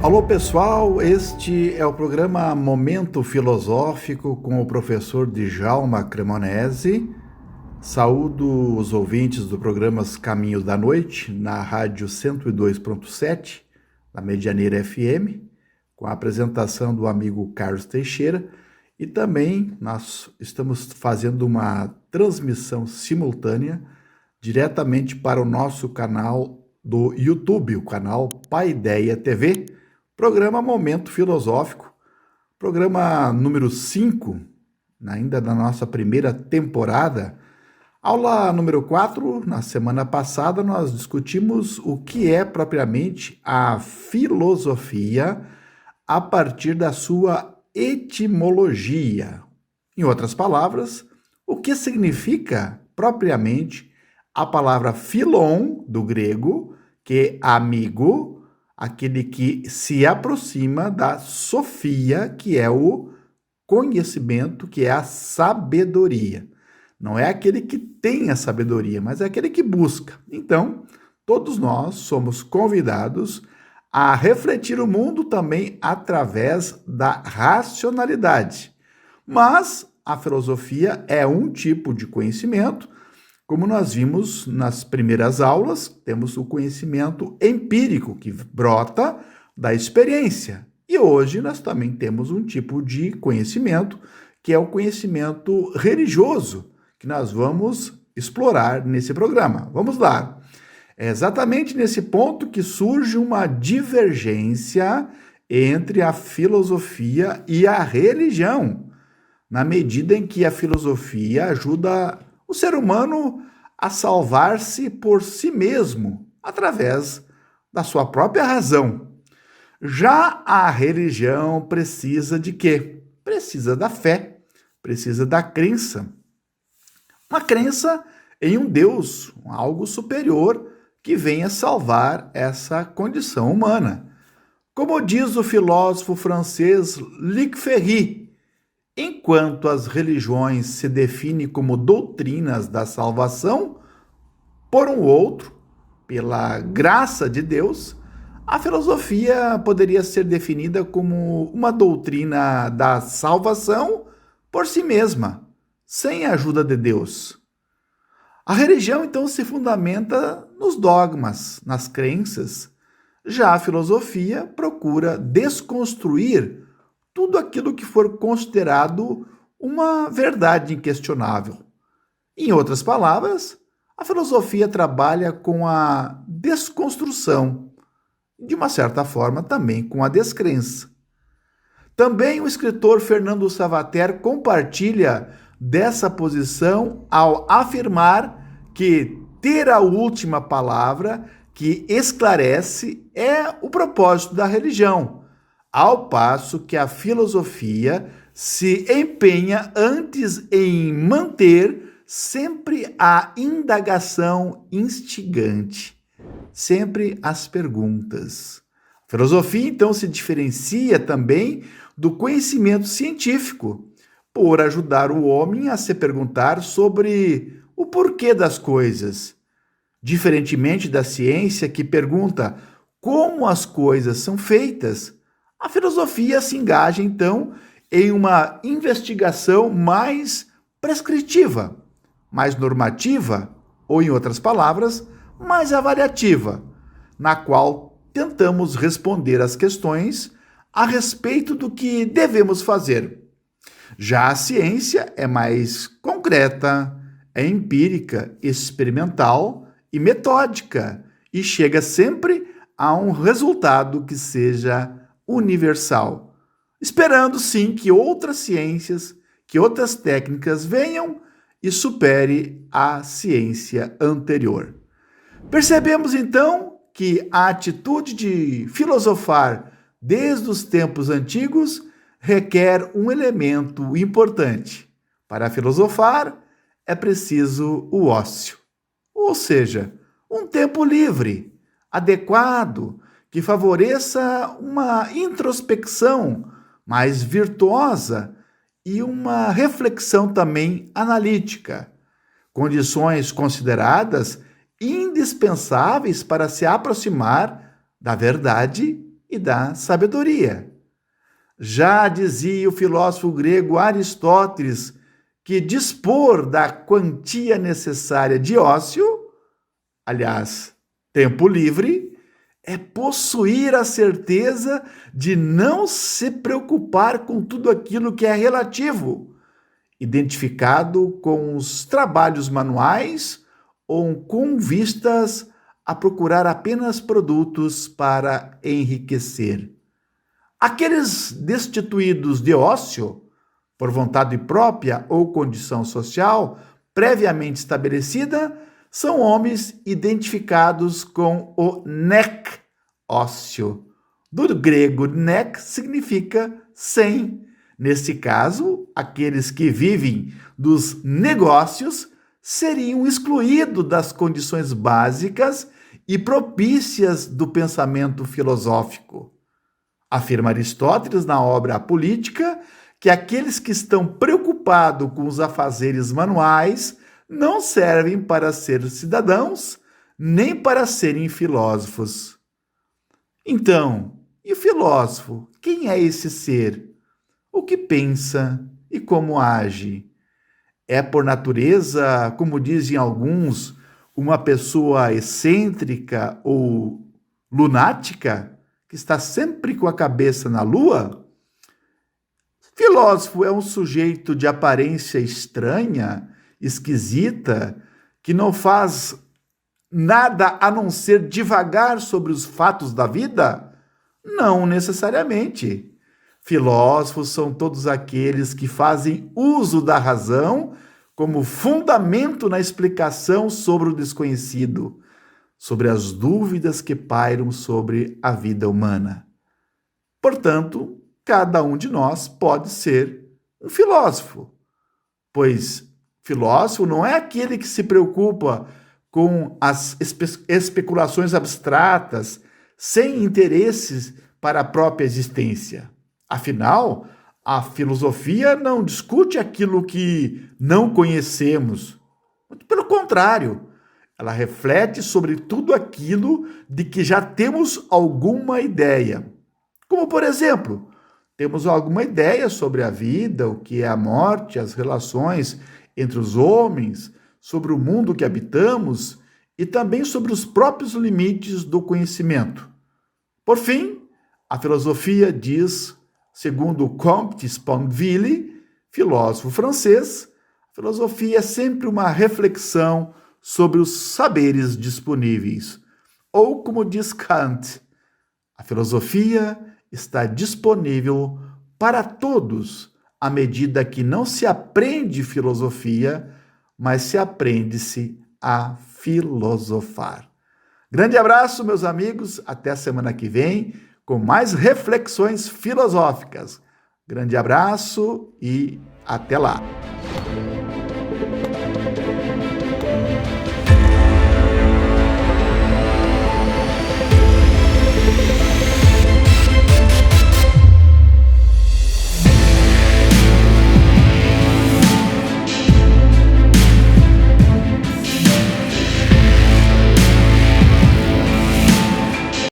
Alô pessoal, este é o programa Momento Filosófico com o professor Djalma Cremonese. Saúdo os ouvintes do programa Caminhos da Noite, na rádio 102.7, da Medianeira FM, com a apresentação do amigo Carlos Teixeira, e também nós estamos fazendo uma transmissão simultânea diretamente para o nosso canal do YouTube, o canal Paideia TV, programa Momento Filosófico, programa número 5, ainda da nossa primeira temporada. Aula número 4, na semana passada nós discutimos o que é propriamente a filosofia a partir da sua etimologia. Em outras palavras, o que significa propriamente a palavra philon, do grego, que é amigo, aquele que se aproxima da sofia, que é o conhecimento, que é a sabedoria. Não é aquele que tem a sabedoria, mas é aquele que busca. Então, todos nós somos convidados a refletir o mundo também através da racionalidade. Mas a filosofia é um tipo de conhecimento, como nós vimos nas primeiras aulas, temos o conhecimento empírico, que brota da experiência. E hoje nós também temos um tipo de conhecimento, que é o conhecimento religioso, que nós vamos explorar nesse programa. Vamos lá. É exatamente nesse ponto que surge uma divergência entre a filosofia e a religião, na medida em que a filosofia ajuda o ser humano a salvar-se por si mesmo, através da sua própria razão. Já a religião precisa de quê? Precisa da fé, precisa da crença. Uma crença em um Deus, algo superior que venha salvar essa condição humana. Como diz o filósofo francês Luc Ferry, enquanto as religiões se definem como doutrinas da salvação por um outro, pela graça de Deus, a filosofia poderia ser definida como uma doutrina da salvação por si mesma, sem a ajuda de Deus. A religião, então, se fundamenta nos dogmas, nas crenças. Já a filosofia procura desconstruir tudo aquilo que for considerado uma verdade inquestionável. Em outras palavras, a filosofia trabalha com a desconstrução, de uma certa forma também com a descrença. Também o escritor Fernando Savater compartilha dessa posição ao afirmar que ter a última palavra que esclarece é o propósito da religião, ao passo que a filosofia se empenha antes em manter sempre a indagação instigante, sempre as perguntas. A filosofia, então, se diferencia também do conhecimento científico, por ajudar o homem a se perguntar sobre o porquê das coisas. Diferentemente da ciência, que pergunta como as coisas são feitas, a filosofia se engaja, então, em uma investigação mais prescritiva, mais normativa, ou, em outras palavras, mais avaliativa, na qual tentamos responder às questões a respeito do que devemos fazer. Já a ciência é mais concreta, é empírica, experimental e metódica, e chega sempre a um resultado que seja universal, esperando sim que outras ciências, que outras técnicas venham e supere a ciência anterior. Percebemos então que a atitude de filosofar desde os tempos antigos requer um elemento importante. Para filosofar, é preciso o ócio, ou seja, um tempo livre, adequado, que favoreça uma introspecção mais virtuosa e uma reflexão também analítica, condições consideradas indispensáveis para se aproximar da verdade e da sabedoria. Já dizia o filósofo grego Aristóteles que dispor da quantia necessária de ócio, aliás, tempo livre, é possuir a certeza de não se preocupar com tudo aquilo que é relativo, identificado com os trabalhos manuais ou com vistas a procurar apenas produtos para enriquecer. Aqueles destituídos de ócio, por vontade própria ou condição social previamente estabelecida, são homens identificados com o nek, ócio. Do grego nek significa sem. Neste caso, aqueles que vivem dos negócios seriam excluídos das condições básicas e propícias do pensamento filosófico. Afirma Aristóteles na obra A Política que aqueles que estão preocupados com os afazeres manuais não servem para ser cidadãos, nem para serem filósofos. Então, e o filósofo? Quem é esse ser? O que pensa e como age? É por natureza, como dizem alguns, uma pessoa excêntrica ou lunática, que está sempre com a cabeça na lua? Filósofo é um sujeito de aparência estranha, esquisita, que não faz nada a não ser divagar sobre os fatos da vida? Não necessariamente. Filósofos são todos aqueles que fazem uso da razão como fundamento na explicação sobre o desconhecido, sobre as dúvidas que pairam sobre a vida humana. Portanto, cada um de nós pode ser um filósofo, pois filósofo não é aquele que se preocupa com as especulações abstratas, sem interesses para a própria existência. Afinal, a filosofia não discute aquilo que não conhecemos. Muito pelo contrário, ela reflete sobre tudo aquilo de que já temos alguma ideia. Como, por exemplo, temos alguma ideia sobre a vida, o que é a morte, as relações entre os homens, sobre o mundo que habitamos e também sobre os próprios limites do conhecimento. Por fim, a filosofia diz, segundo Comte Sponville, filósofo francês, a filosofia é sempre uma reflexão sobre os saberes disponíveis. Ou, como diz Kant, a filosofia está disponível para todos, à medida que não se aprende filosofia, mas se aprende-se a filosofar. Grande abraço, meus amigos, até a semana que vem, com mais reflexões filosóficas. Grande abraço e até lá!